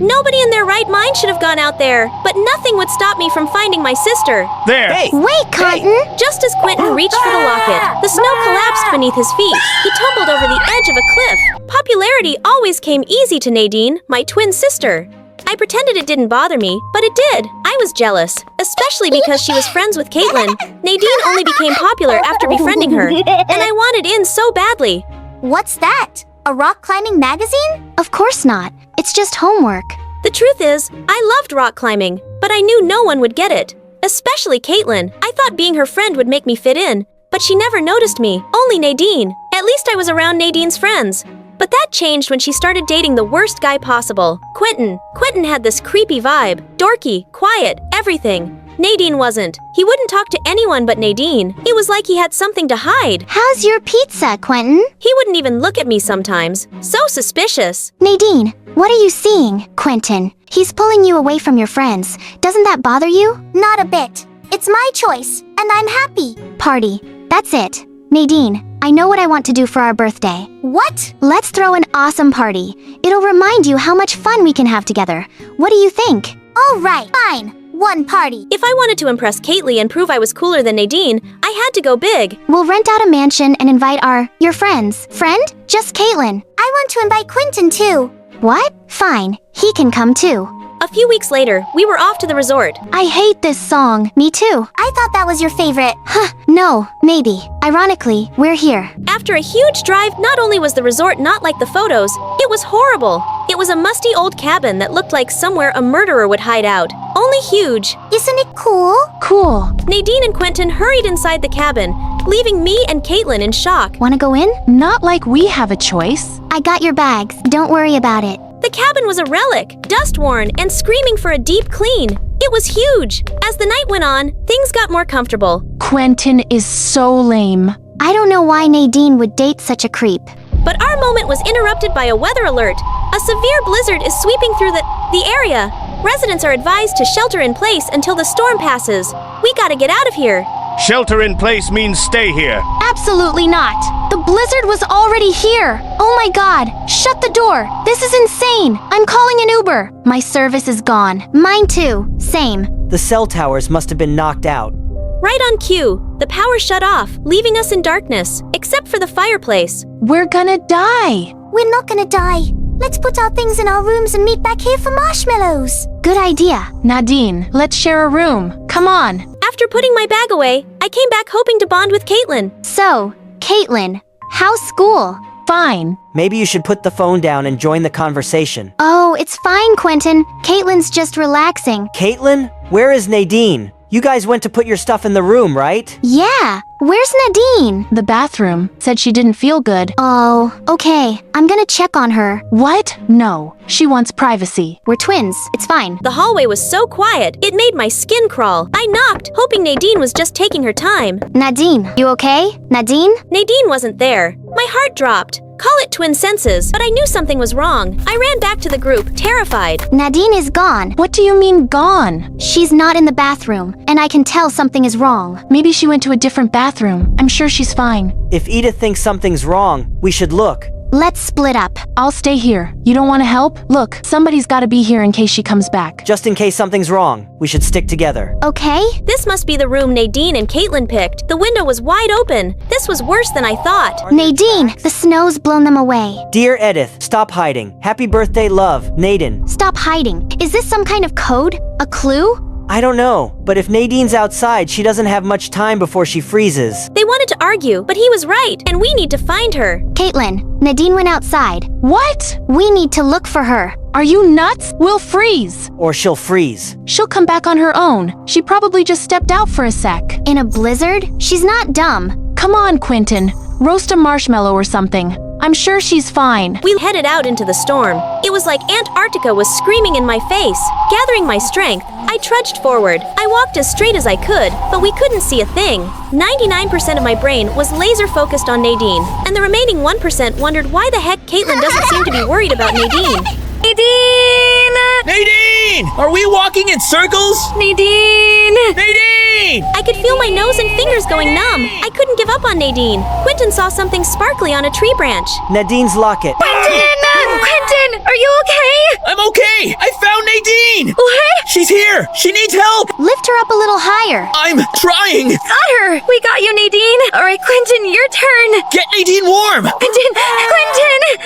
Nobody in their right mind should have gone out there, but nothing would stop me from finding my sister. There! Hey! Wait, Cotton! Just as Quentin reached for the locket, the snow collapsed beneath his feet. He tumbled over the edge of a cliff. Popularity always came easy to Nadine, my twin sister. I pretended it didn't bother me, but it did. I was jealous, especially because she was friends with Caitlin. Nadine only became popular after befriending her, and I wanted in so badly. What's that? A rock climbing magazine? Of course not. It's just homework. The truth is, I loved rock climbing, but I knew no one would get it. Especially Caitlin. I thought being her friend would make me fit in, but she never noticed me, only Nadine. At least I was around Nadine's friends. But that changed when she started dating the worst guy possible, Quentin. Quentin had this creepy vibe, dorky, quiet, everything. Nadine wasn't. He wouldn't talk to anyone but Nadine. It was like he had something to hide. How's your pizza, Quentin? He wouldn't even look at me sometimes. So suspicious. Nadine, what are you seeing? Quentin, he's pulling you away from your friends. Doesn't that bother you? Not a bit. It's my choice, and I'm happy. Party. That's it. Nadine, I know what I want to do for our birthday. What? Let's throw an awesome party. It'll remind you how much fun we can have together. What do you think? All right, fine. One party. If I wanted to impress Caitlin and prove I was cooler than Nadine, I had to go big. We'll rent out a mansion and invite your friends. Friend? Just Caitlin. I want to invite Quentin too. What? Fine. He can come too. A few weeks later, we were off to the resort. I hate this song. Me too. I thought that was your favorite. Huh, no, maybe. Ironically, we're here. After a huge drive, not only was the resort not like the photos, it was horrible. It was a musty old cabin that looked like somewhere a murderer would hide out. Only huge. Isn't it cool? Cool. Nadine and Quentin hurried inside the cabin, leaving me and Caitlin in shock. Wanna go in? Not like we have a choice. I got your bags. Don't worry about it. The cabin was a relic, dust-worn, and screaming for a deep clean. It was huge. As the night went on, things got more comfortable. Quentin is so lame. I don't know why Nadine would date such a creep. But our moment was interrupted by a weather alert. A severe blizzard is sweeping through the area. Residents are advised to shelter in place until the storm passes. We gotta get out of here. Shelter in place means stay here. Absolutely not. The blizzard was already here. Oh my god, shut the door. This is insane. I'm calling an Uber. My service is gone. Mine too. Same. The cell towers must have been knocked out. Right on cue, the power shut off, leaving us in darkness, except for the fireplace. We're gonna die. We're not gonna die. Let's put our things in our rooms and meet back here for marshmallows. Good idea. Nadine, let's share a room. Come on. After putting my bag away, I came back hoping to bond with Caitlin. So, Caitlin, how's school? Fine. Maybe you should put the phone down and join the conversation. Oh, it's fine, Quentin. Caitlin's just relaxing. Caitlin, where is Nadine? You guys went to put your stuff in the room, right? Yeah. Where's Nadine? The bathroom. Said she didn't feel good. Oh, okay. I'm gonna check on her. What? No. She wants privacy. We're twins. It's fine. The hallway was so quiet, it made my skin crawl. I knocked, hoping Nadine was just taking her time. Nadine, you okay? Nadine? Nadine wasn't there. My heart dropped. Call it twin senses, but I knew something was wrong. I ran back to the group, terrified. Nadine is gone. What do you mean gone? She's not in the bathroom, and I can tell something is wrong. Maybe she went to a different bathroom. I'm sure she's fine. If Edith thinks something's wrong, we should look. Let's split up. I'll stay here. You don't want to help? Look, somebody's got to be here in case she comes back. Just in case something's wrong, we should stick together. Okay? This must be the room Nadine and Caitlin picked. The window was wide open. This was worse than I thought. Nadine, the snow's blown them away. Dear Edith, stop hiding. Happy birthday, love. Nadine. Stop hiding. Is this some kind of code? A clue? I don't know, but if Nadine's outside, she doesn't have much time before she freezes. They wanted to argue, but he was right, and we need to find her. Caitlin, Nadine went outside. What? We need to look for her. Are you nuts? We'll freeze. Or she'll freeze. She'll come back on her own. She probably just stepped out for a sec. In a blizzard? She's not dumb. Come on, Quentin. Roast a marshmallow or something. I'm sure she's fine. We headed out into the storm. It was like Antarctica was screaming in my face. Gathering my strength, I trudged forward. I walked as straight as I could, but we couldn't see a thing. 99% of my brain was laser focused on Nadine, and the remaining 1% wondered why the heck Caitlin doesn't seem to be worried about Nadine. Nadine! Nadine! Are we walking in circles? Nadine! Nadine! I could feel my nose and fingers going numb. I couldn't give up on Nadine. Quentin saw something sparkly on a tree branch. Nadine's locket. Quentin! Quentin! Are you okay? I'm okay! I found Nadine! What? She's here! She needs help! Lift her up a little higher. I'm trying! Got her! We got you, Nadine! Alright, Quentin, your turn! Get Nadine warm! Quentin!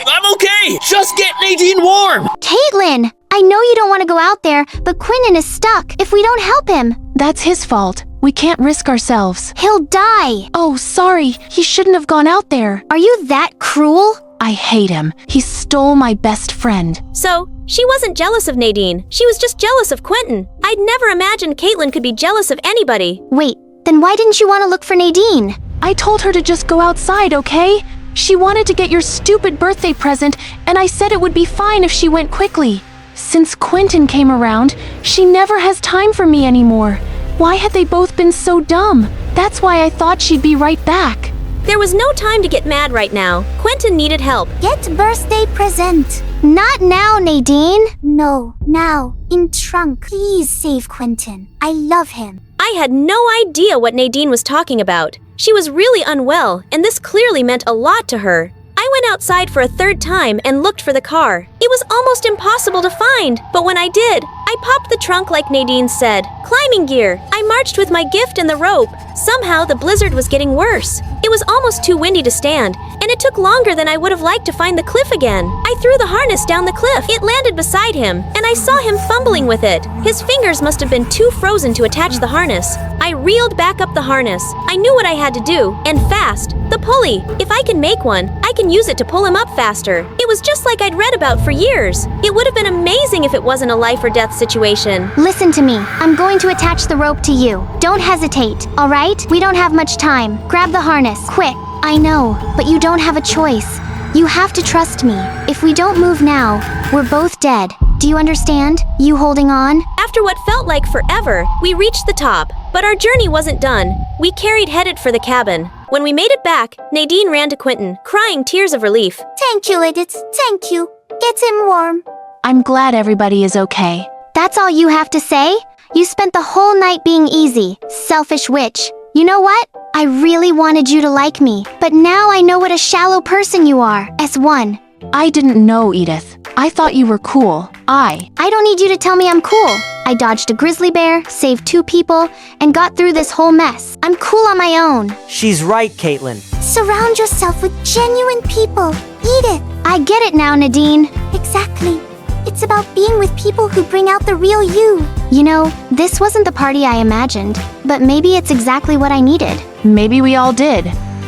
I'm okay! Just get Nadine warm! Caitlin, I know you don't want to go out there, but Quentin is stuck. If we don't help him, That's his fault. We can't risk ourselves. he'll die. Oh, sorry. He shouldn't have gone out there. Are you that cruel? I hate him. He stole my best friend. So, she wasn't jealous of Nadine. She was just jealous of Quentin. I'd never imagined Caitlin could be jealous of anybody. Wait, then why didn't you want to look for Nadine? I told her to just go outside, okay? She wanted to get your stupid birthday present, and I said it would be fine if she went quickly. Since Quentin came around, she never has time for me anymore. Why had they both been so dumb? That's why I thought she'd be right back. There was no time to get mad right now. Quentin needed help. Get birthday present. Not now, Nadine. No, now. In trunk. Please save Quentin. I love him. I had no idea what Nadine was talking about. She was really unwell, and this clearly meant a lot to her. I went outside for a third time and looked for the car. It was almost impossible to find, but when I did, I popped the trunk like Nadine said. Climbing gear. I marched with my gift and the rope. Somehow the blizzard was getting worse. It was almost too windy to stand, and it took longer than I would have liked to find the cliff again. I threw the harness down the cliff. It landed beside him, and I saw him fumbling with it. His fingers must have been too frozen to attach the harness. I reeled back up the harness. I knew what I had to do, and fast. The pulley. If I can make one, I can use it to pull him up faster. It was just like I'd read about for years. It would have been amazing if it wasn't a life or death situation. Listen to me. I'm going to attach the rope to you. Don't hesitate, all right? We don't have much time. Grab the harness, quick. I know, but you don't have a choice. You have to trust me. If we don't move now, we're both dead. Do you understand? You holding on? After what felt like forever, we reached the top. But our journey wasn't done. We headed for the cabin. When we made it back, Nadine ran to Quentin, crying tears of relief. Thank you, Edith. Thank you. Get him warm. I'm glad everybody is okay. That's all you have to say? You spent the whole night being easy. Selfish witch. You know what? I really wanted you to like me, but now I know what a shallow person you are. S1. I didn't know, Edith. I thought you were cool. I don't need you to tell me I'm cool. I dodged a grizzly bear, saved 2 people, and got through this whole mess. I'm cool on my own. She's right, Caitlin. Surround yourself with genuine people. Edith. I get it now, Nadine. Exactly. It's about being with people who bring out the real you. You know, this wasn't the party I imagined, but maybe it's exactly what I needed. Maybe we all did.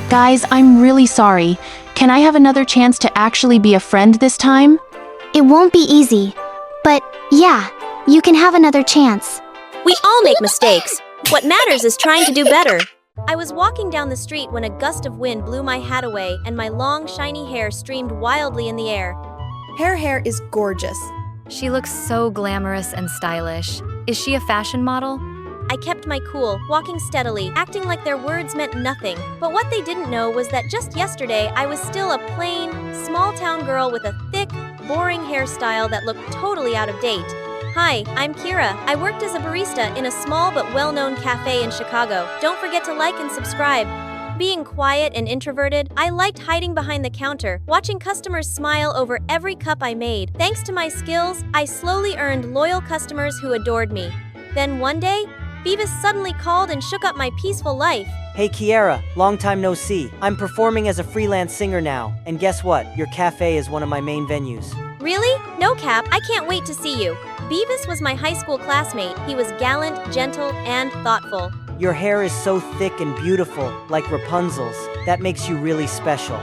Guys, I'm really sorry. Can I have another chance to actually be a friend this time? It won't be easy, but yeah, you can have another chance. We all make mistakes. What matters is trying to do better. I was walking down the street when a gust of wind blew my hat away and my long, shiny hair streamed wildly in the air. Her hair is gorgeous. She looks so glamorous and stylish. Is she a fashion model? I kept my cool, walking steadily, acting like their words meant nothing. But what they didn't know was that just yesterday I was still a plain, small-town girl with a thick, boring hairstyle that looked totally out of date. Hi, I'm Kira. I worked as a barista in a small but well-known cafe in Chicago. Don't forget to like and subscribe. Being quiet and introverted, I liked hiding behind the counter, watching customers smile over every cup I made. Thanks to my skills, I slowly earned loyal customers who adored me. Then one day, Beavis suddenly called and shook up my peaceful life. Hey Kiara, long time no see. I'm performing as a freelance singer now, and guess what? Your cafe is one of my main venues. Really? No, Cap, I can't wait to see you. Beavis was my high school classmate. He was gallant, gentle, and thoughtful. Your hair is so thick and beautiful, like Rapunzel's. That makes you really special.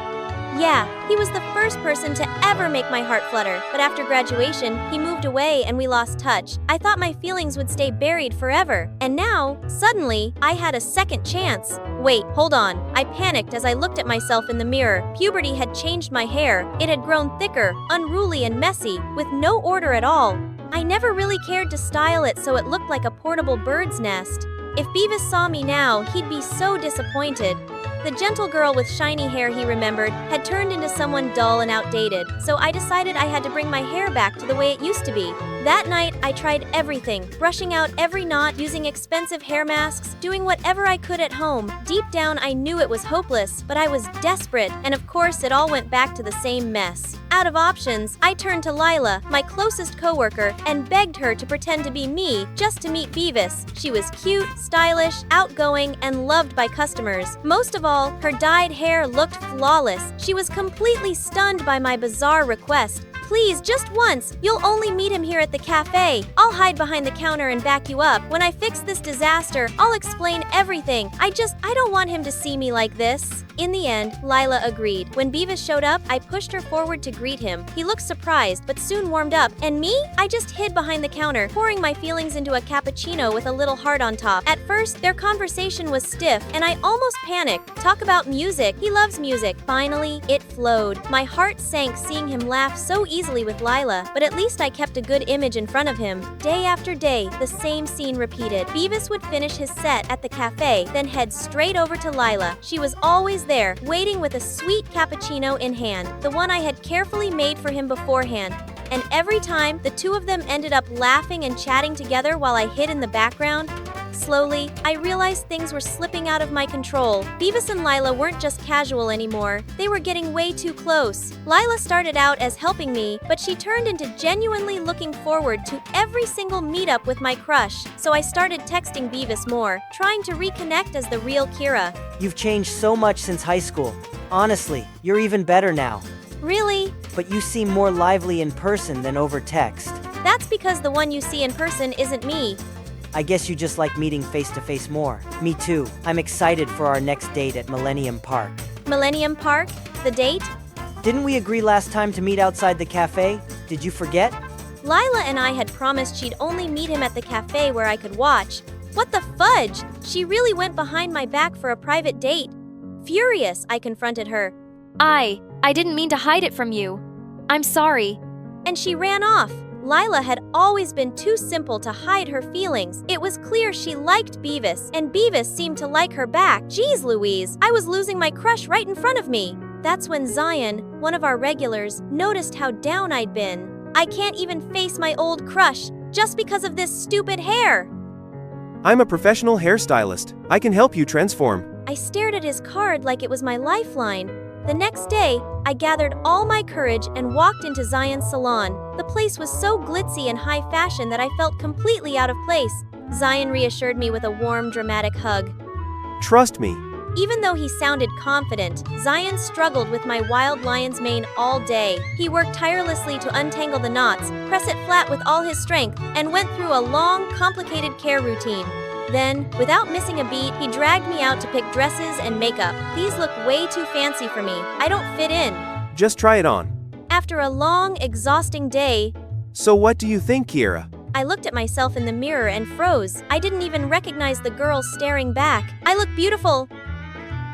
Yeah, he was the first person to ever make my heart flutter, but after graduation, he moved away and we lost touch. I thought my feelings would stay buried forever, and now, suddenly, I had a second chance. Wait, hold on. I panicked as I looked at myself in the mirror. Puberty had changed my hair. It had grown thicker, unruly, and messy, with no order at all. I never really cared to style it so it looked like a portable bird's nest. If Beavis saw me now, he'd be so disappointed. The gentle girl with shiny hair he remembered had turned into someone dull and outdated, so I decided I had to bring my hair back to the way it used to be. That night, I tried everything, brushing out every knot, using expensive hair masks, doing whatever I could at home. Deep down, I knew it was hopeless, but I was desperate, and of course, it all went back to the same mess. Out of options, I turned to Lila, my closest coworker, and begged her to pretend to be me just to meet Beavis. She was cute, stylish, outgoing, and loved by customers. Most of all, her dyed hair looked flawless. She was completely stunned by my bizarre request. Please, just once. You'll only meet him here at the cafe. I'll hide behind the counter and back you up. When I fix this disaster, I'll explain everything. I don't want him to see me like this. In the end, Lila agreed. When Beavis showed up, I pushed her forward to greet him. He looked surprised, but soon warmed up. And me? I just hid behind the counter, pouring my feelings into a cappuccino with a little heart on top. At first, their conversation was stiff, and I almost panicked. Talk about music. He loves music. Finally, it flowed. My heart sank seeing him laugh so easily with Lila, but at least I kept a good image in front of him. Day after day, the same scene repeated. Beavis would finish his set at the cafe, then head straight over to Lila. She was always there, waiting with a sweet cappuccino in hand, the one I had carefully made for him beforehand. And every time, the two of them ended up laughing and chatting together while I hid in the background. Slowly, I realized things were slipping out of my control. Beavis and Lila weren't just casual anymore. They were getting way too close. Lila started out as helping me, but she turned into genuinely looking forward to every single meetup with my crush. So I started texting Beavis more, trying to reconnect as the real Kira. You've changed so much since high school. Honestly, you're even better now. Really? But you seem more lively in person than over text. That's because the one you see in person isn't me. I guess you just like meeting face-to-face more. Me too. I'm excited for our next date at Millennium Park. Millennium Park? The date? Didn't we agree last time to meet outside the cafe? Did you forget? Lila and I had promised she'd only meet him at the cafe where I could watch. What the fudge? She really went behind my back for a private date. Furious, I confronted her. I didn't mean to hide it from you. I'm sorry. And she ran off. Lila had always been too simple to hide her feelings. It was clear she liked Beavis, and Beavis seemed to like her back. Jeez Louise, I was losing my crush right in front of me. That's when Zion, one of our regulars, noticed how down I'd been. I can't even face my old crush, just because of this stupid hair. I'm a professional hairstylist. I can help you transform. I stared at his card like it was my lifeline. The next day, I gathered all my courage and walked into Zion's salon. The place was so glitzy and high fashion that I felt completely out of place. Zion reassured me with a warm, dramatic hug. Trust me. Even though he sounded confident, Zion struggled with my wild lion's mane all day. He worked tirelessly to untangle the knots, press it flat with all his strength, and went through a long, complicated care routine. Then, without missing a beat, he dragged me out to pick dresses and makeup. These look way too fancy for me. I don't fit in. Just try it on. After a long, exhausting day, So what do you think, Kira? I looked at myself in the mirror and froze. I didn't even recognize the girl staring back. I look beautiful.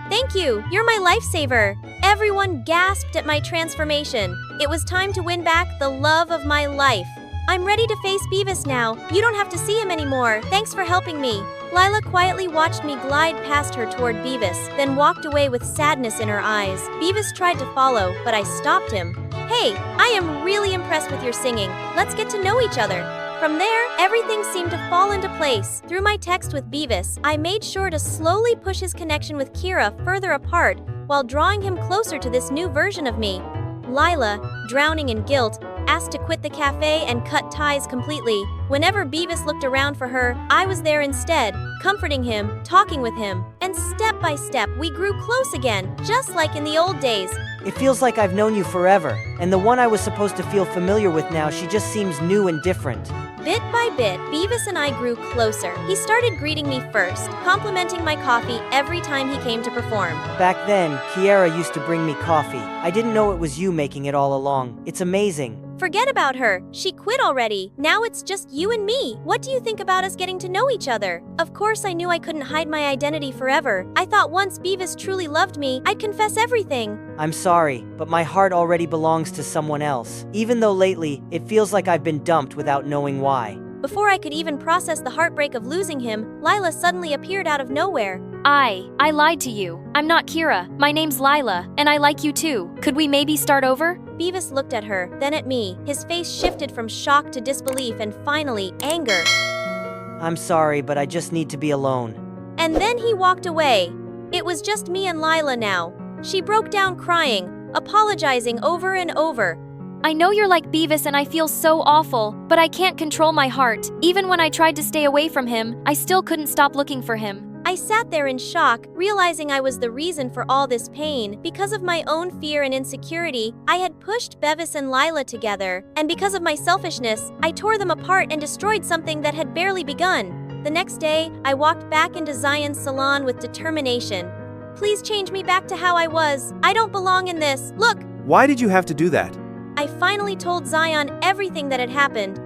Thank you. You're my lifesaver. Everyone gasped at my transformation. It was time to win back the love of my life. I'm ready to face Beavis now. You don't have to see him anymore. Thanks for helping me. Lila quietly watched me glide past her toward Beavis, then walked away with sadness in her eyes. Beavis tried to follow, but I stopped him. Hey, I am really impressed with your singing. Let's get to know each other. From there, everything seemed to fall into place. Through my text with Beavis, I made sure to slowly push his connection with Kira further apart while drawing him closer to this new version of me. Lila, drowning in guilt, asked to quit the cafe and cut ties completely. Whenever Beavis looked around for her, I was there instead, comforting him, talking with him, and step by step we grew close again, just like in the old days. It feels like I've known you forever, and the one I was supposed to feel familiar with now, she just seems new and different. Bit by bit, Beavis and I grew closer. He started greeting me first, complimenting my coffee every time he came to perform. Back then, Kiara used to bring me coffee. I didn't know it was you making it all along. It's amazing. Forget about her. She quit already. Now it's just you and me. What do you think about us getting to know each other? Of course, I knew I couldn't hide my identity forever. I thought once Beavis truly loved me, I'd confess everything. I'm sorry, but my heart already belongs to someone else. Even though lately, it feels like I've been dumped without knowing why. Before I could even process the heartbreak of losing him, Lila suddenly appeared out of nowhere. I lied to you. I'm not Kira. My name's Lila, and I like you too. Could we maybe start over? Beavis looked at her, then at me. His face shifted from shock to disbelief and finally, anger. I'm sorry, but I just need to be alone. And then he walked away. It was just me and Lila now. She broke down crying, apologizing over and over. I know you're like Beavis and I feel so awful, but I can't control my heart. Even when I tried to stay away from him, I still couldn't stop looking for him. I sat there in shock, realizing I was the reason for all this pain. Because of my own fear and insecurity, I had pushed Bevis and Lila together, and because of my selfishness, I tore them apart and destroyed something that had barely begun. The next day, I walked back into Zion's salon with determination. Please change me back to how I was. I don't belong in this. Look! Why did you have to do that? I finally told Zion everything that had happened.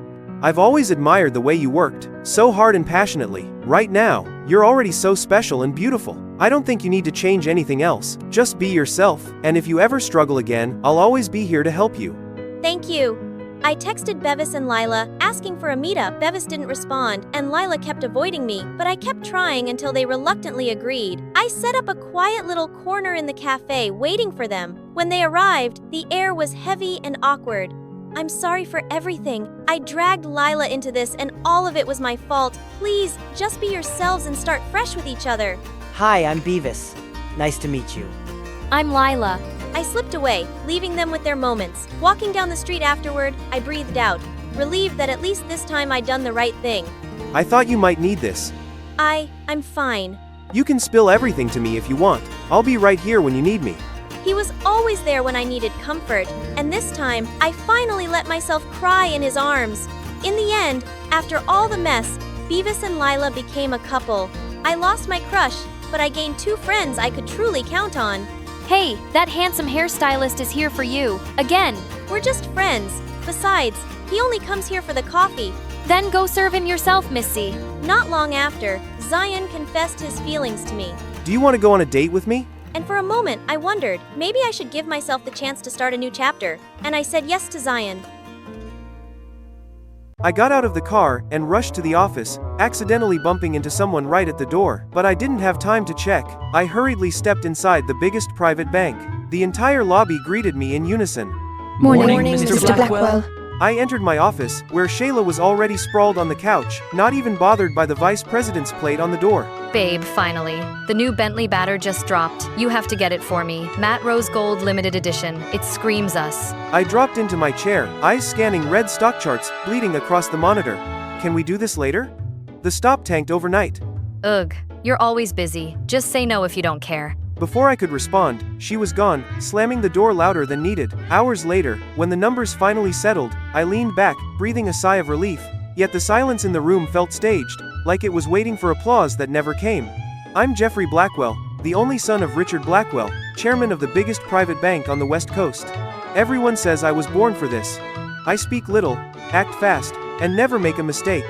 I've always admired the way you worked, so hard and passionately. Right now, you're already so special and beautiful. I don't think you need to change anything else. Just be yourself, and if you ever struggle again, I'll always be here to help you. Thank you. I texted Bevis and Lila, asking for a meetup. Bevis didn't respond, and Lila kept avoiding me, but I kept trying until they reluctantly agreed. I set up a quiet little corner in the cafe, waiting for them. When they arrived, the air was heavy and awkward. I'm sorry for everything. I dragged Lila into this, and all of it was my fault. Please, just be yourselves and start fresh with each other. Hi, I'm Beavis. Nice to meet you. I'm Lila. I slipped away, leaving them with their moments. Walking down the street afterward, I breathed out, relieved that at least this time I'd done the right thing. I thought you might need this. I'm fine. You can spill everything to me if you want. I'll be right here when you need me. He was always there when I needed comfort, and this time, I finally let myself cry in his arms. In the end, after all the mess, Beavis and Lila became a couple. I lost my crush, but I gained two friends I could truly count on. Hey, that handsome hairstylist is here for you. Again. We're just friends. Besides, he only comes here for the coffee. Then go serve him yourself, Missy. Not long after, Zion confessed his feelings to me. Do you want to go on a date with me? And for a moment, I wondered, maybe I should give myself the chance to start a new chapter. And I said yes to Zion. I got out of the car and rushed to the office, accidentally bumping into someone right at the door, but I didn't have time to check. I hurriedly stepped inside the biggest private bank. The entire lobby greeted me in unison. Morning, Mr. Blackwell. I entered my office, where Shayla was already sprawled on the couch, not even bothered by the vice president's plate on the door. Babe, finally. The new Bentley batter just dropped. You have to get it for me. Matte Rose Gold limited edition. It screams us. I dropped into my chair, eyes scanning red stock charts, bleeding across the monitor. Can we do this later? The stop tanked overnight. Ugh, you're always busy. Just say no if you don't care. Before I could respond, she was gone, slamming the door louder than needed. Hours later, when the numbers finally settled, I leaned back, breathing a sigh of relief. Yet the silence in the room felt staged, like it was waiting for applause that never came. I'm Jeffrey Blackwell, the only son of Richard Blackwell, chairman of the biggest private bank on the West Coast. Everyone says I was born for this. I speak little, act fast, and never make a mistake.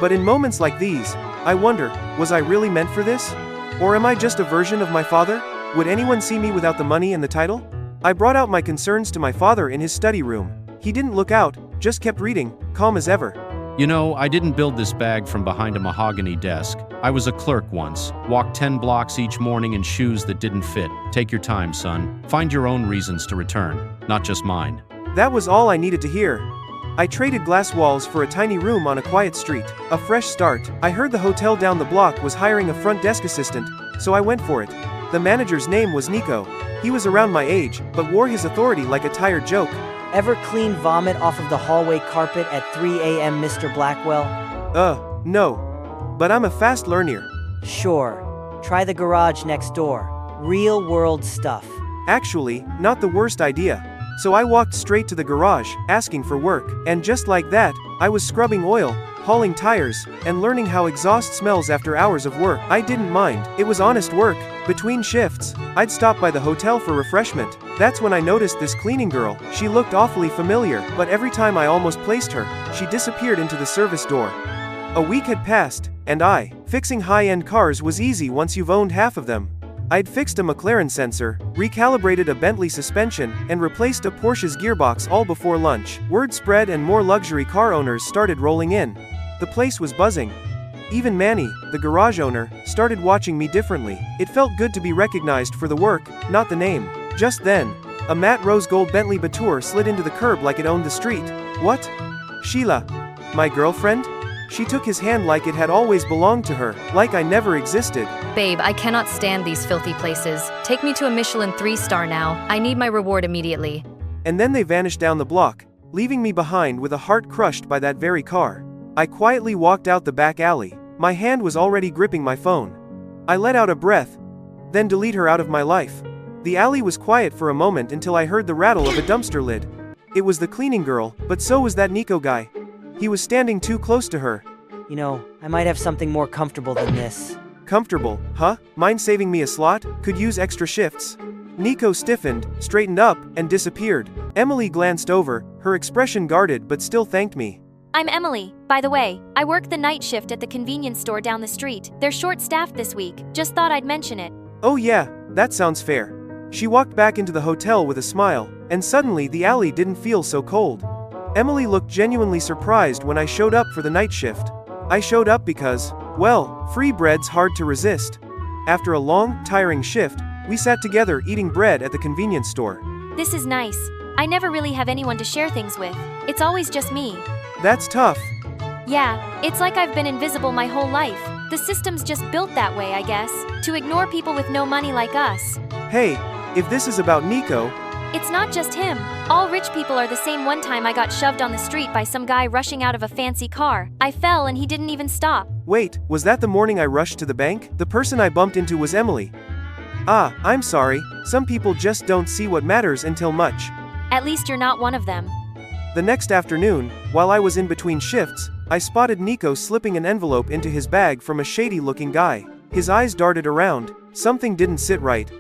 But in moments like these, I wonder, was I really meant for this? Or am I just a version of my father? Would anyone see me without the money and the title? I brought out my concerns to my father in his study room. He didn't look out, just kept reading, calm as ever. You know, I didn't build this bag from behind a mahogany desk. I was a clerk once. Walked 10 blocks each morning in shoes that didn't fit. Take your time, son. Find your own reasons to return, not just mine. That was all I needed to hear. I traded glass walls for a tiny room on a quiet street. A fresh start. I heard the hotel down the block was hiring a front desk assistant, so I went for it. The manager's name was Nico. He was around my age, but wore his authority like a tired joke. Ever clean vomit off of the hallway carpet at 3 a.m., Mr. Blackwell? No. But I'm a fast learner. Sure. Try the garage next door. Real world stuff. Actually, not the worst idea. So I walked straight to the garage, asking for work. And just like that, I was scrubbing oil, hauling tires, and learning how exhaust smells after hours of work. I didn't mind. It was honest work. Between shifts, I'd stop by the hotel for refreshment. That's when I noticed this cleaning girl. She looked awfully familiar, but every time I almost placed her, she disappeared into the service door. A week had passed, and fixing high-end cars was easy once you've owned half of them. I'd fixed a McLaren sensor, recalibrated a Bentley suspension, and replaced a Porsche's gearbox all before lunch. Word spread and more luxury car owners started rolling in. The place was buzzing. Even Manny, the garage owner, started watching me differently. It felt good to be recognized for the work, not the name. Just then, a matte rose gold Bentley Batour slid into the curb like it owned the street. What? Sheila. My girlfriend? She took his hand like it had always belonged to her, like I never existed. Babe, I cannot stand these filthy places. Take me to a Michelin 3-star now. I need my reward immediately. And then they vanished down the block, leaving me behind with a heart crushed by that very car. I quietly walked out the back alley. My hand was already gripping my phone. I let out a breath, then delete her out of my life. The alley was quiet for a moment until I heard the rattle of a dumpster lid. It was the cleaning girl, but so was that Nico guy. He was standing too close to her. You know, I might have something more comfortable than this. Comfortable, huh? Mind saving me a slot? Could use extra shifts. Nico stiffened, straightened up, and disappeared. Emily glanced over, her expression guarded but still thanked me. I'm Emily, by the way. I work the night shift at the convenience store down the street. They're short-staffed this week. Just thought I'd mention it. Oh yeah, that sounds fair. She walked back into the hotel with a smile, and suddenly the alley didn't feel so cold. Emily looked genuinely surprised when I showed up for the night shift. I showed up because, well, free bread's hard to resist. After a long, tiring shift, we sat together eating bread at the convenience store. This is nice. I never really have anyone to share things with. It's always just me. That's tough. Yeah, it's like I've been invisible my whole life. The system's just built that way, I guess, to ignore people with no money like us. Hey, if this is about Nico... It's not just him. All rich people are the same. One time I got shoved on the street by some guy rushing out of a fancy car. I fell and he didn't even stop. Wait, was that the morning I rushed to the bank? The person I bumped into was Emily. Ah, I'm sorry. Some people just don't see what matters until much. At least you're not one of them. The next afternoon, while I was in between shifts, I spotted Nico slipping an envelope into his bag from a shady-looking guy. His eyes darted around. Something didn't sit right.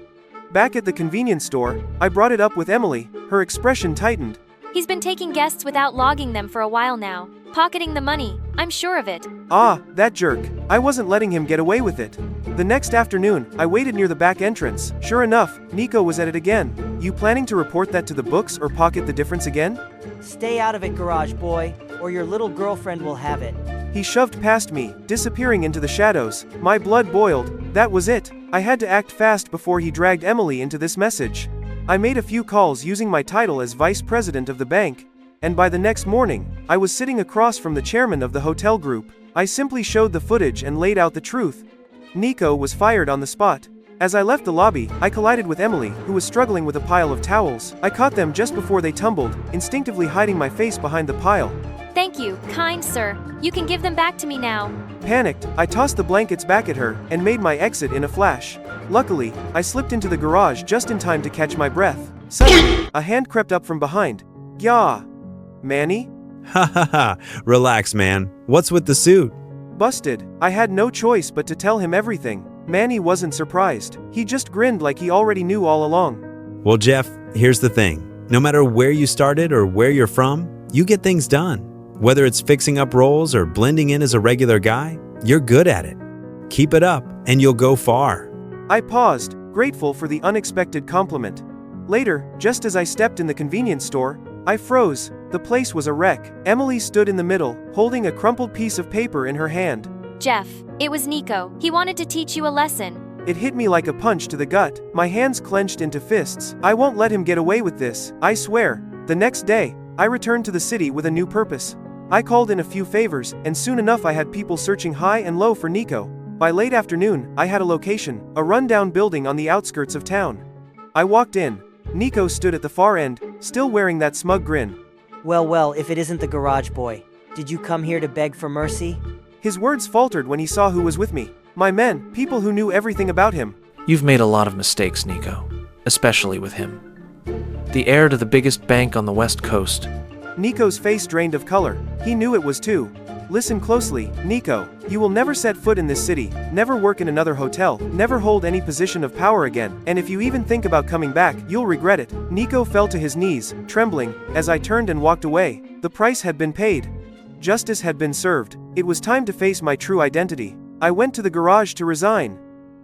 Back at the convenience store, I brought it up with Emily. Her expression tightened. He's been taking guests without logging them for a while now. Pocketing the money. I'm sure of it. Ah, that jerk. I wasn't letting him get away with it. The next afternoon, I waited near the back entrance. Sure enough, Nico was at it again. You planning to report that to the books or pocket the difference again? Stay out of it, garage boy, or your little girlfriend will have it. He shoved past me, disappearing into the shadows. My blood boiled. That was it. I had to act fast before he dragged Emily into this message. I made a few calls using my title as vice president of the bank, and by the next morning, I was sitting across from the chairman of the hotel group. I simply showed the footage and laid out the truth. Nico was fired on the spot. As I left the lobby, I collided with Emily, who was struggling with a pile of towels. I caught them just before they tumbled, instinctively hiding my face behind the pile. Thank you, kind sir. You can give them back to me now. Panicked, I tossed the blankets back at her and made my exit in a flash. Luckily, I slipped into the garage just in time to catch my breath. Suddenly, a hand crept up from behind. Yah! Manny? Ha ha ha, relax man. What's with the suit? Busted. I had no choice but to tell him everything. Manny wasn't surprised. He just grinned like he already knew all along. Well Jeff, here's the thing. No matter where you started or where you're from, you get things done. Whether it's fixing up rolls or blending in as a regular guy, you're good at it. Keep it up and you'll go far. I paused, grateful for the unexpected compliment. Later, just as I stepped in the convenience store, I froze. The place was a wreck. Emily stood in the middle, holding a crumpled piece of paper in her hand. Jeff, it was Nico. He wanted to teach you a lesson. It hit me like a punch to the gut. My hands clenched into fists. I won't let him get away with this, I swear. The next day, I returned to the city with a new purpose. I called in a few favors, and soon enough I had people searching high and low for Nico. By late afternoon, I had a location, a rundown building on the outskirts of town. I walked in. Nico stood at the far end, still wearing that smug grin. Well, if it isn't the garage boy. Did you come here to beg for mercy? His words faltered when he saw who was with me. My men, people who knew everything about him. You've made a lot of mistakes, Nico. Especially with him. The heir to the biggest bank on the West Coast. Nico's face drained of color. He knew it was too. Listen closely, Nico. You will never set foot in this city, never work in another hotel, never hold any position of power again, and if you even think about coming back, you'll regret it. Nico fell to his knees, trembling, as I turned and walked away. The price had been paid. Justice had been served. It was time to face my true identity. I went to the garage to resign.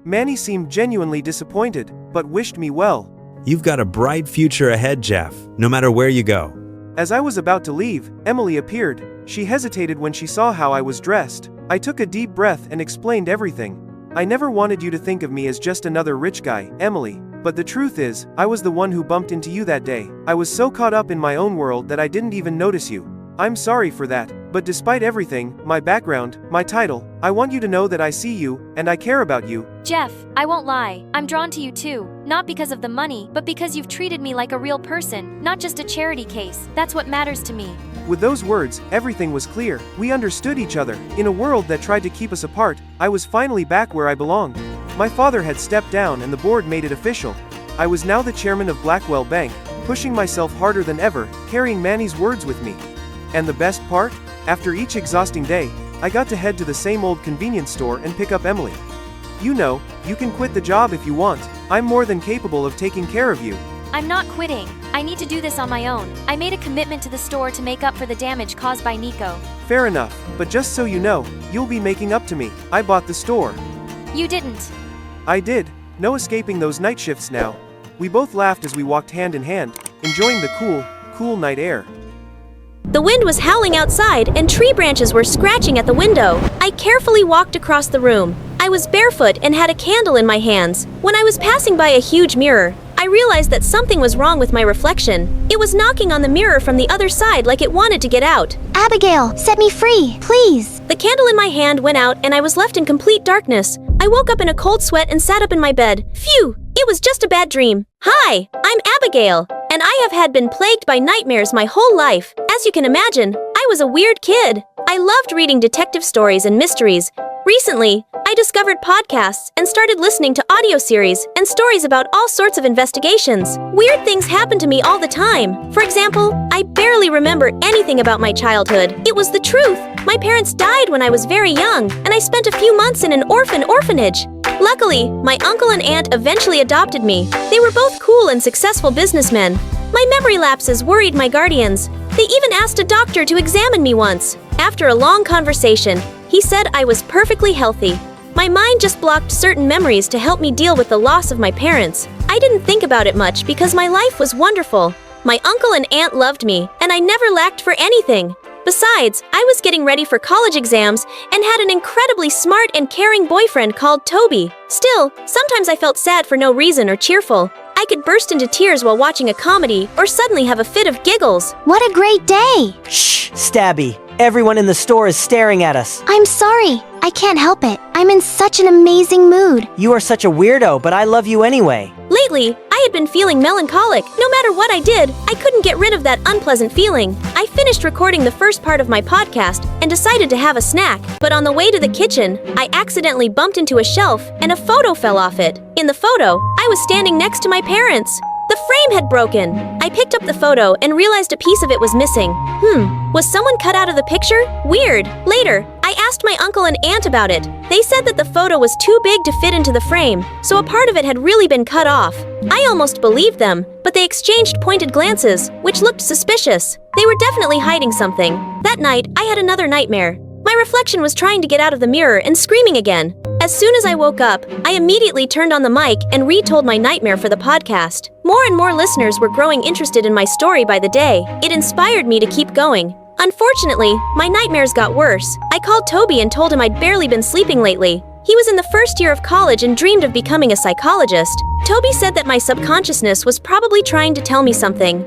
Manny seemed genuinely disappointed, but wished me well. You've got a bright future ahead, Jeff, no matter where you go. As I was about to leave, Emily appeared. She hesitated when she saw how I was dressed. I took a deep breath and explained everything. I never wanted you to think of me as just another rich guy, Emily. But the truth is, I was the one who bumped into you that day. I was so caught up in my own world that I didn't even notice you. I'm sorry for that. But despite everything, my background, my title, I want you to know that I see you, and I care about you. Jeff, I won't lie, I'm drawn to you too. Not because of the money, but because you've treated me like a real person, not just a charity case. That's what matters to me. With those words, everything was clear. We understood each other. In a world that tried to keep us apart, I was finally back where I belonged. My father had stepped down and the board made it official. I was now the chairman of Blackwell Bank, pushing myself harder than ever, carrying Manny's words with me. And the best part? After each exhausting day, I got to head to the same old convenience store and pick up Emily. You know, you can quit the job if you want. I'm more than capable of taking care of you. I'm not quitting. I need to do this on my own. I made a commitment to the store to make up for the damage caused by Nico. Fair enough, but just so you know, you'll be making up to me. I bought the store. You didn't. I did. No escaping those night shifts now. We both laughed as we walked hand in hand, enjoying the cool night air. The wind was howling outside and tree branches were scratching at the window. I carefully walked across the room. I was barefoot and had a candle in my hands. When I was passing by a huge mirror, I realized that something was wrong with my reflection. It was knocking on the mirror from the other side like it wanted to get out. Abigail, set me free, please. The candle in my hand went out and I was left in complete darkness. I woke up in a cold sweat and sat up in my bed. Phew! It was just a bad dream. Hi, I'm Abigail, and I have been plagued by nightmares my whole life. As you can imagine, I was a weird kid. I loved reading detective stories and mysteries. Recently, I discovered podcasts and started listening to audio series and stories about all sorts of investigations. Weird things happen to me all the time. For example, I barely remember anything about my childhood. It was the truth. My parents died when I was very young, and I spent a few months in an orphanage. Luckily, my uncle and aunt eventually adopted me. They were both cool and successful businessmen. My memory lapses worried my guardians. They even asked a doctor to examine me once. After a long conversation, he said I was perfectly healthy. My mind just blocked certain memories to help me deal with the loss of my parents. I didn't think about it much because my life was wonderful. My uncle and aunt loved me, and I never lacked for anything. Besides, I was getting ready for college exams and had an incredibly smart and caring boyfriend called Toby. Still, sometimes I felt sad for no reason or cheerful. I could burst into tears while watching a comedy or suddenly have a fit of giggles. What a great day! Shh, Stabby. Everyone in the store is staring at us. I'm sorry. I can't help it. I'm in such an amazing mood. You are such a weirdo, but I love you anyway. Lately, I had been feeling melancholic. No matter what I did, I couldn't get rid of that unpleasant feeling. I finished recording the first part of my podcast and decided to have a snack. But on the way to the kitchen, I accidentally bumped into a shelf and a photo fell off it. In the photo, I was standing next to my parents. The frame had broken. I picked up the photo and realized a piece of it was missing. Was someone cut out of the picture? Weird. Later, I asked my uncle and aunt about it. They said that the photo was too big to fit into the frame, so a part of it had really been cut off. I almost believed them, but they exchanged pointed glances, which looked suspicious. They were definitely hiding something. That night, I had another nightmare. My reflection was trying to get out of the mirror and screaming again. As soon as I woke up, I immediately turned on the mic and retold my nightmare for the podcast. More and more listeners were growing interested in my story by the day. It inspired me to keep going. Unfortunately, my nightmares got worse. I called Toby and told him I'd barely been sleeping lately. He was in the first year of college and dreamed of becoming a psychologist. Toby said that my subconsciousness was probably trying to tell me something.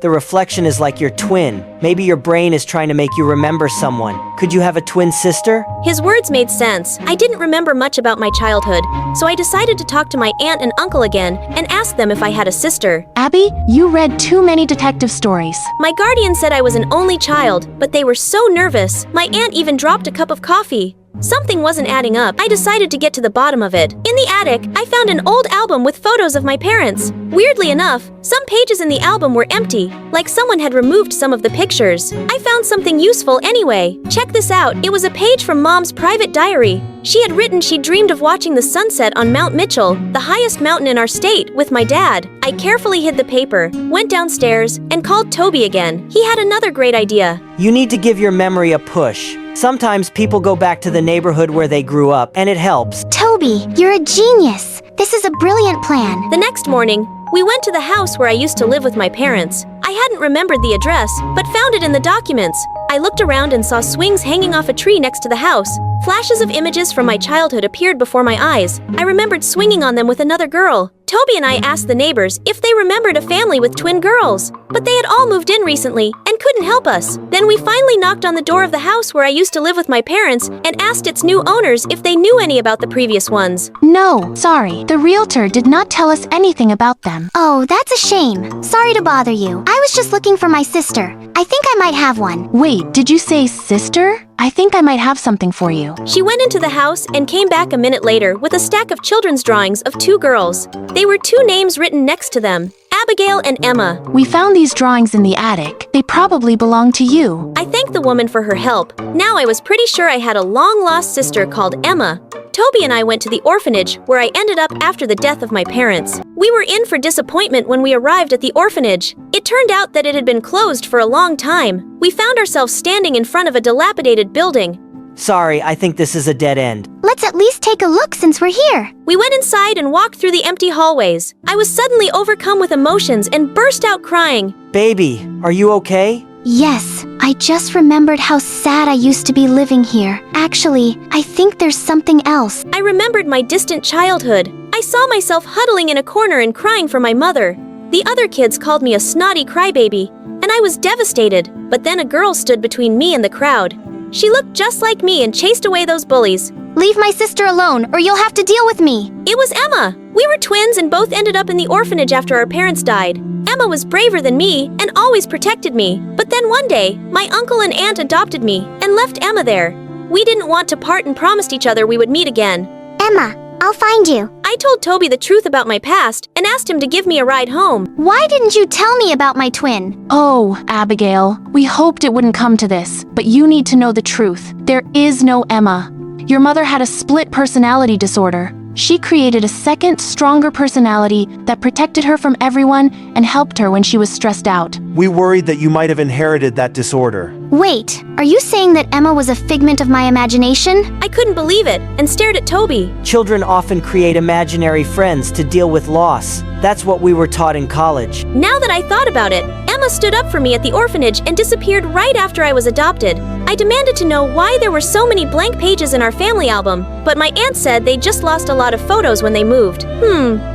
The reflection is like your twin. Maybe your brain is trying to make you remember someone. Could you have a twin sister? His words made sense. I didn't remember much about my childhood, so I decided to talk to my aunt and uncle again and ask them if I had a sister. Abby, you read too many detective stories. My guardian said I was an only child, but they were so nervous. My aunt even dropped a cup of coffee. Something wasn't adding up. I decided to get to the bottom of it. In the attic, I found an old album with photos of my parents. Weirdly enough, some pages in the album were empty, like someone had removed some of the pictures. I found something useful anyway. Check this out. It was a page from Mom's private diary. She had written she dreamed of watching the sunset on Mount Mitchell, the highest mountain in our state, with my dad. I carefully hid the paper, went downstairs, and called Toby again. He had another great idea. You need to give your memory a push. Sometimes people go back to the neighborhood where they grew up, and it helps. Toby, you're a genius. This is a brilliant plan. The next morning, we went to the house where I used to live with my parents. I hadn't remembered the address, but found it in the documents. I looked around and saw swings hanging off a tree next to the house. Flashes of images from my childhood appeared before my eyes. I remembered swinging on them with another girl. Toby and I asked the neighbors if they remembered a family with twin girls, but they had all moved in recently and couldn't help us. Then we finally knocked on the door of the house where I used to live with my parents and asked its new owners if they knew any about the previous ones. No, sorry. The realtor did not tell us anything about them. Oh, that's a shame. Sorry to bother you. I was just looking for my sister. I think I might have one. Wait, did you say sister? I think I might have something for you. She went into the house and came back a minute later with a stack of children's drawings of two girls. They were two names written next to them, Abigail and Emma. We found these drawings in the attic. They probably belong to you. I thanked the woman for her help. Now I was pretty sure I had a long-lost sister called Emma. Toby and I went to the orphanage, where I ended up after the death of my parents. We were in for disappointment when we arrived at the orphanage. It turned out that it had been closed for a long time. We found ourselves standing in front of a dilapidated building. Sorry, I think this is a dead end. Let's at least take a look since we're here. We went inside and walked through the empty hallways. I was suddenly overcome with emotions and burst out crying. Baby, are you okay? Yes, I just remembered how sad I used to be living here. Actually, I think there's something else. I remembered my distant childhood. I saw myself huddling in a corner and crying for my mother. The other kids called me a snotty crybaby, and I was devastated. But then a girl stood between me and the crowd. She looked just like me and chased away those bullies. Leave my sister alone, or you'll have to deal with me. It was Emma. We were twins and both ended up in the orphanage after our parents died. Emma was braver than me and always protected me. But then one day, my uncle and aunt adopted me and left Emma there. We didn't want to part and promised each other we would meet again. Emma, I'll find you. I told Toby the truth about my past and asked him to give me a ride home. Why didn't you tell me about my twin? Oh, Abigail, we hoped it wouldn't come to this, but you need to know the truth. There is no Emma. Your mother had a split personality disorder. She created a second, stronger personality that protected her from everyone and helped her when she was stressed out. We worried that you might have inherited that disorder. Wait, are you saying that Emma was a figment of my imagination? I couldn't believe it and stared at Toby. Children often create imaginary friends to deal with loss. That's what we were taught in college. Now that I thought about it, Emma stood up for me at the orphanage and disappeared right after I was adopted. I demanded to know why there were so many blank pages in our family album, but my aunt said they just lost a lot of photos when they moved.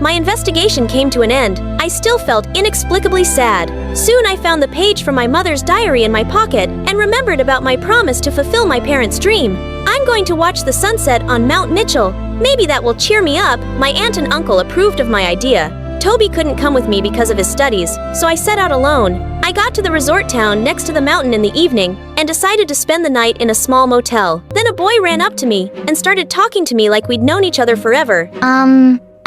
My investigation came to an end. I still felt inexplicably sad. Soon I found the page from my mother's diary in my pocket and remembered about my promise to fulfill my parents' dream. I'm going to watch the sunset on Mount Mitchell. Maybe that will cheer me up. My aunt and uncle approved of my idea. Toby couldn't come with me because of his studies, so I set out alone. I got to the resort town next to the mountain in the evening and decided to spend the night in a small motel. Then a boy ran up to me and started talking to me like we'd known each other forever.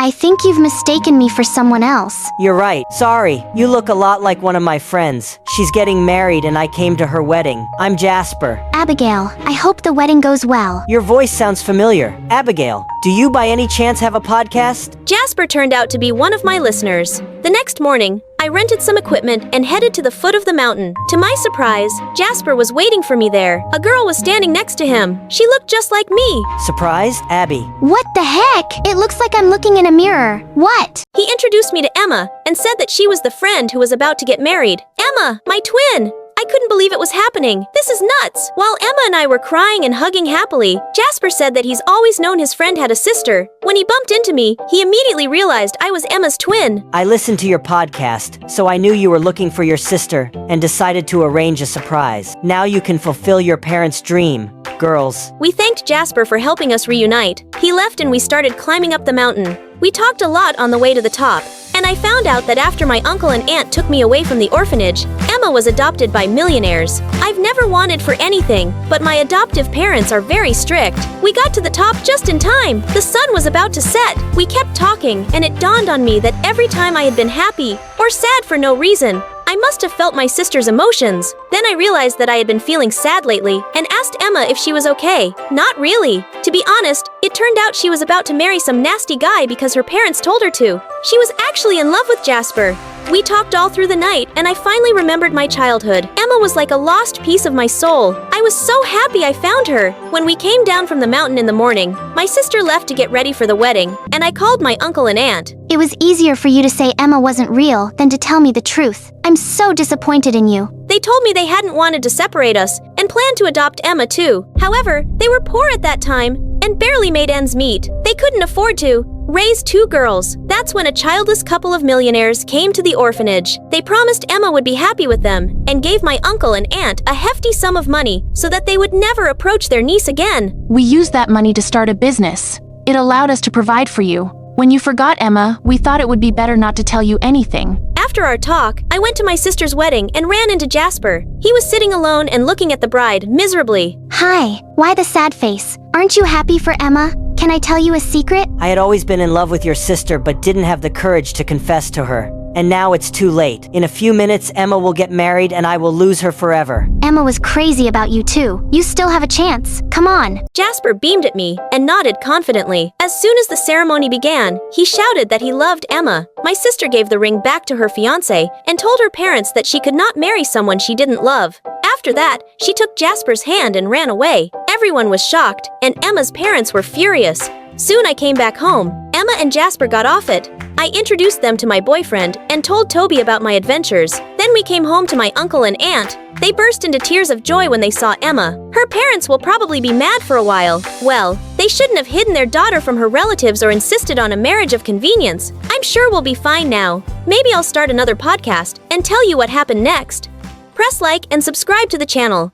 I think you've mistaken me for someone else. You're right. Sorry. You look a lot like one of my friends. She's getting married and I came to her wedding. I'm Jasper. Abigail, I hope the wedding goes well. Your voice sounds familiar. Abigail, do you by any chance have a podcast? Jasper turned out to be one of my listeners. The next morning, I rented some equipment and headed to the foot of the mountain. To my surprise, Jasper was waiting for me there. A girl was standing next to him. She looked just like me. Surprised? Abby. What the heck? It looks like I'm looking in a mirror. What? He introduced me to Emma and said that she was the friend who was about to get married. Emma, my twin! I couldn't believe it was happening. This is nuts. While Emma and I were crying and hugging happily, Jasper said that he's always known his friend had a sister. When he bumped into me, he immediately realized I was Emma's twin. I listened to your podcast, so I knew you were looking for your sister and decided to arrange a surprise. Now you can fulfill your parents' dream, girls. We thanked Jasper for helping us reunite. He left and we started climbing up the mountain. We talked a lot on the way to the top, and I found out that after my uncle and aunt took me away from the orphanage, Emma was adopted by millionaires. I've never wanted for anything, but my adoptive parents are very strict. We got to the top just in time. The sun was about to set. We kept talking, and it dawned on me that every time I had been happy or sad for no reason, I must have felt my sister's emotions. Then I realized that I had been feeling sad lately and asked Emma if she was okay. Not really. To be honest, it turned out she was about to marry some nasty guy because her parents told her to. She was actually in love with Jasper. We talked all through the night, and I finally remembered my childhood. Emma was like a lost piece of my soul. I was so happy I found her. When we came down from the mountain in the morning, my sister left to get ready for the wedding, and I called my uncle and aunt. It was easier for you to say Emma wasn't real than to tell me the truth. I'm so disappointed in you. They told me they hadn't wanted to separate us and planned to adopt Emma too. However, they were poor at that time and barely made ends meet. They couldn't afford to raise 2 girls. That's when a childless couple of millionaires came to the orphanage. They promised Emma would be happy with them and gave my uncle and aunt a hefty sum of money so that they would never approach their niece again. We used that money to start a business. It allowed us to provide for you. When you forgot Emma, we thought it would be better not to tell you anything. After our talk, I went to my sister's wedding and ran into Jasper. He was sitting alone and looking at the bride miserably. Hi, why the sad face? Aren't you happy for Emma? Can I tell you a secret? I had always been in love with your sister but didn't have the courage to confess to her. And now it's too late. In a few minutes, Emma will get married and I will lose her forever. Emma was crazy about you too. You still have a chance. Come on. Jasper beamed at me and nodded confidently. As soon as the ceremony began, he shouted that he loved Emma. My sister gave the ring back to her fiancé and told her parents that she could not marry someone she didn't love. After that, she took Jasper's hand and ran away. Everyone was shocked, and Emma's parents were furious. Soon I came back home. Emma and Jasper got off it. I introduced them to my boyfriend and told Toby about my adventures. Then we came home to my uncle and aunt. They burst into tears of joy when they saw Emma. Her parents will probably be mad for a while. Well, they shouldn't have hidden their daughter from her relatives or insisted on a marriage of convenience. I'm sure we'll be fine now. Maybe I'll start another podcast and tell you what happened next. Press like and subscribe to the channel.